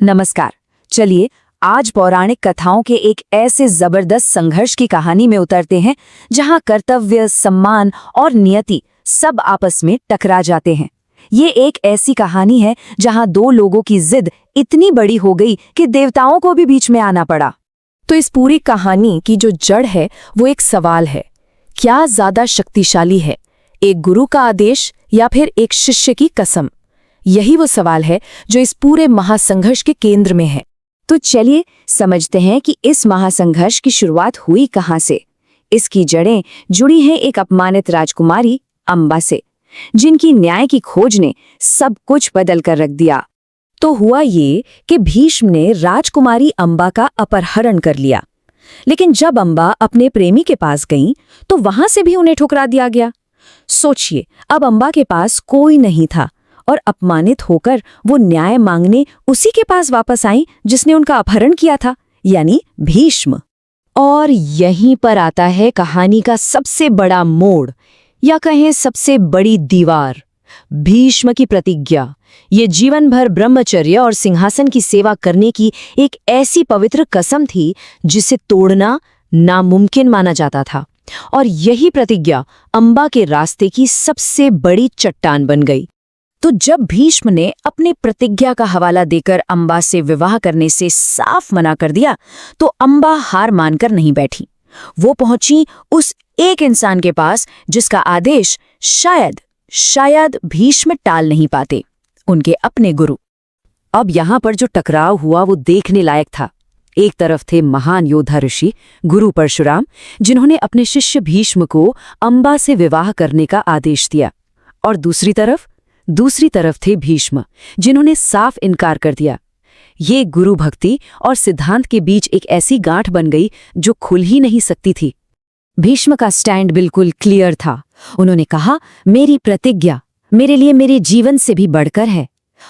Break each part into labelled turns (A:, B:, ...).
A: नमस्कार। चलिए आज पौराणिक कथाओं के एक ऐसे जबरदस्त संघर्ष की कहानी में उतरते हैं जहां कर्तव्य, सम्मान और नियति सब आपस में टकरा जाते हैं। ये एक ऐसी कहानी है जहां दो लोगों की जिद इतनी बड़ी हो गई कि देवताओं को भी बीच में आना पड़ा।
B: तो इस पूरी कहानी की जो जड़ है वो एक सवाल है, क्या ज्यादा शक्तिशाली है, एक गुरु का आदेश या फिर एक शिष्य की कसम? यही वो सवाल है जो इस पूरे महासंघर्ष के केंद्र में है।
A: तो चलिए समझते हैं कि इस महासंघर्ष की शुरुआत हुई कहां से। इसकी जड़ें जुड़ी हैं एक अपमानित राजकुमारी अंबा से, जिनकी न्याय की खोज ने सब कुछ बदल कर रख दिया।
B: तो हुआ ये कि भीष्म ने राजकुमारी अंबा का अपहरण कर लिया, लेकिन जब अंबा अपने प्रेमी के पास गईं तो वहां से भी उन्हें ठुकरा दिया गया। सोचिए, अब अंबा के पास कोई नहीं था और अपमानित होकर वो न्याय मांगने उसी के पास वापस आई जिसने उनका अपहरण किया था, यानी भीष्म।
A: और यहीं पर आता है कहानी का सबसे बड़ा मोड़, या कहें सबसे बड़ी दीवार, भीष्म की प्रतिज्ञा। ये जीवन भर ब्रह्मचर्य और सिंहासन की सेवा करने की एक ऐसी पवित्र कसम थी जिसे तोड़ना नामुमकिन माना जाता था। और यही प्रतिज्ञा अंबा के रास्ते की सबसे बड़ी चट्टान बन गई। तो जब भीष्म ने अपनी प्रतिज्ञा का हवाला देकर अंबा से विवाह करने से साफ मना कर दिया, तो अंबा हार मानकर नहीं बैठी। वो पहुंची उस एक इंसान के पास जिसका आदेश शायद भीष्म टाल नहीं पाते, उनके अपने गुरु। अब यहां पर जो टकराव हुआ वो देखने लायक था। एक तरफ थे महान योद्धा ऋषि गुरु परशुराम, जिन्होंने अपने शिष्य भीष्म को अंबा से विवाह करने का आदेश दिया, और दूसरी तरफ थे भीष्म, जिन्होंने साफ इनकार कर दिया। ये गुरु भक्ति और सिद्धांत के बीच एक ऐसी गांठ बन गई जो खुल ही नहीं सकती थी। भीष्म का स्टैंड बिल्कुल क्लियर था। उन्होंने कहा, मेरी प्रतिज्ञा मेरे लिए मेरे जीवन से भी बढ़कर है।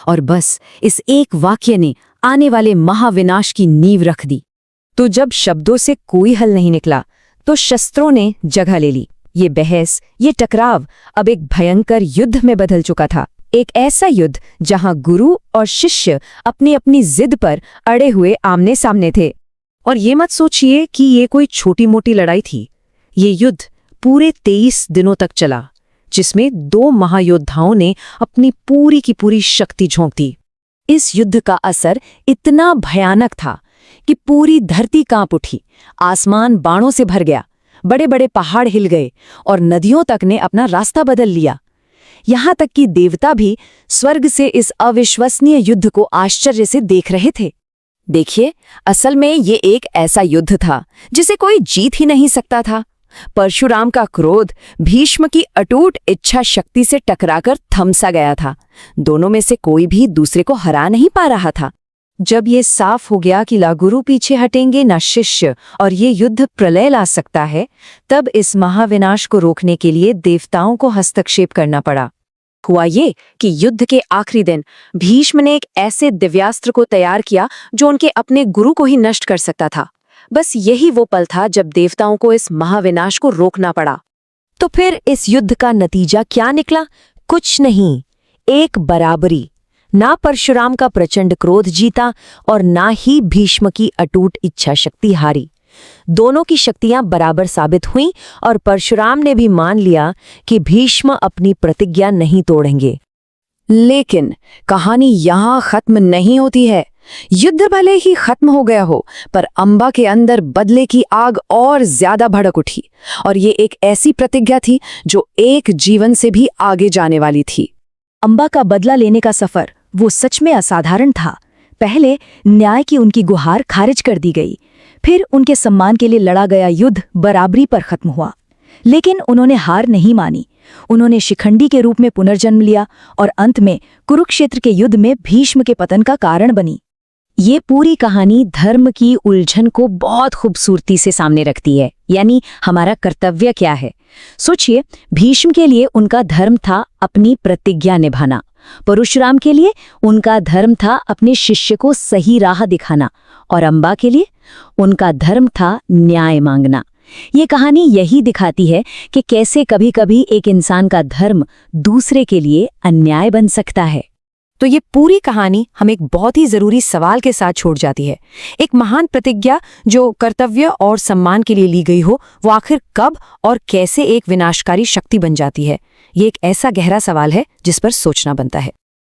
A: और बस इस एक वाक्य ने आने वाले महाविनाश की नींव रख दी। तो जब शब्दों से कोई हल नहीं निकला तो शस्त्रों ने जगह ले ली। ये बहस, ये टकराव अब एक भयंकर युद्ध में बदल चुका था। एक ऐसा युद्ध जहां गुरु और शिष्य अपनी अपनी जिद पर अड़े हुए आमने सामने थे। और ये मत सोचिए कि ये कोई छोटी मोटी लड़ाई थी। ये युद्ध पूरे 23 दिनों तक चला, जिसमें दो महायोद्धाओं ने अपनी पूरी की पूरी शक्ति झोंक दी। इस युद्ध का असर इतना भयानक था कि पूरी धरती कांप उठी, आसमान बाणों से भर गया, बड़े बड़े पहाड़ हिल गए और नदियों तक ने अपना रास्ता बदल लिया। यहां तक कि देवता भी स्वर्ग से इस अविश्वसनीय युद्ध को आश्चर्य से देख रहे थे। देखिए, असल में ये एक ऐसा युद्ध था जिसे कोई जीत ही नहीं सकता था। परशुराम का क्रोध भीष्म की अटूट इच्छा शक्ति से टकराकर थमसा गया था। दोनों में से कोई भी दूसरे को हरा नहीं पा रहा था। जब ये साफ हो गया कि ना गुरु पीछे हटेंगे ना शिष्य, और ये युद्ध प्रलय ला सकता है, तब इस महाविनाश को रोकने के लिए देवताओं को हस्तक्षेप करना पड़ा। हुआ ये कि युद्ध के आखिरी दिन भीष्म ने एक ऐसे दिव्यास्त्र को तैयार किया जो उनके अपने गुरु को ही नष्ट कर सकता था। बस यही वो पल था जब देवताओं को इस महाविनाश को रोकना पड़ा। तो फिर इस युद्ध का नतीजा क्या निकला? कुछ नहीं, एक बराबरी। ना परशुराम का प्रचंड क्रोध जीता और ना ही भीष्म की अटूट इच्छा शक्ति हारी। दोनों की शक्तियां बराबर साबित हुईं और परशुराम ने भी मान लिया कि भीष्म अपनी प्रतिज्ञा नहीं तोड़ेंगे। लेकिन कहानी यहां खत्म नहीं होती है। युद्ध भले ही खत्म हो गया हो, पर अंबा के अंदर बदले की आग और ज्यादा भड़क उठी। और ये एक ऐसी प्रतिज्ञा थी जो एक जीवन से भी आगे जाने वाली थी। अंबा का बदला लेने का सफर वो सच में असाधारण था। पहले न्याय की उनकी गुहार खारिज कर दी गई, फिर उनके सम्मान के लिए लड़ा गया युद्ध बराबरी पर खत्म हुआ। लेकिन उन्होंने हार नहीं मानी। उन्होंने शिखंडी के रूप में पुनर्जन्म लिया और अंत में कुरुक्षेत्र के युद्ध में भीष्म के पतन का कारण बनी। ये पूरी कहानी धर्म की उलझन को बहुत खूबसूरती से सामने रखती है, यानी हमारा कर्तव्य क्या है। सोचिए, भीष्म के लिए उनका धर्म था अपनी प्रतिज्ञा निभाना, परशुराम के लिए उनका धर्म था अपने शिष्य को सही राह दिखाना, और अंबा के लिए उनका धर्म था न्याय मांगना। ये कहानी यही दिखाती है कि कैसे कभी-कभी एक इंसान का धर्म दूसरे के लिए अन्याय बन सकता है।
B: तो ये पूरी कहानी हम एक बहुत ही जरूरी सवाल के साथ छोड़ जाती है। एक महान प्रतिज्ञा जो कर्तव्य और सम्मान के लिए ली गई हो, वो आखिर कब और कैसे एक विनाशकारी शक्ति बन जाती है? ये एक ऐसा गहरा सवाल है जिस पर सोचना बनता है।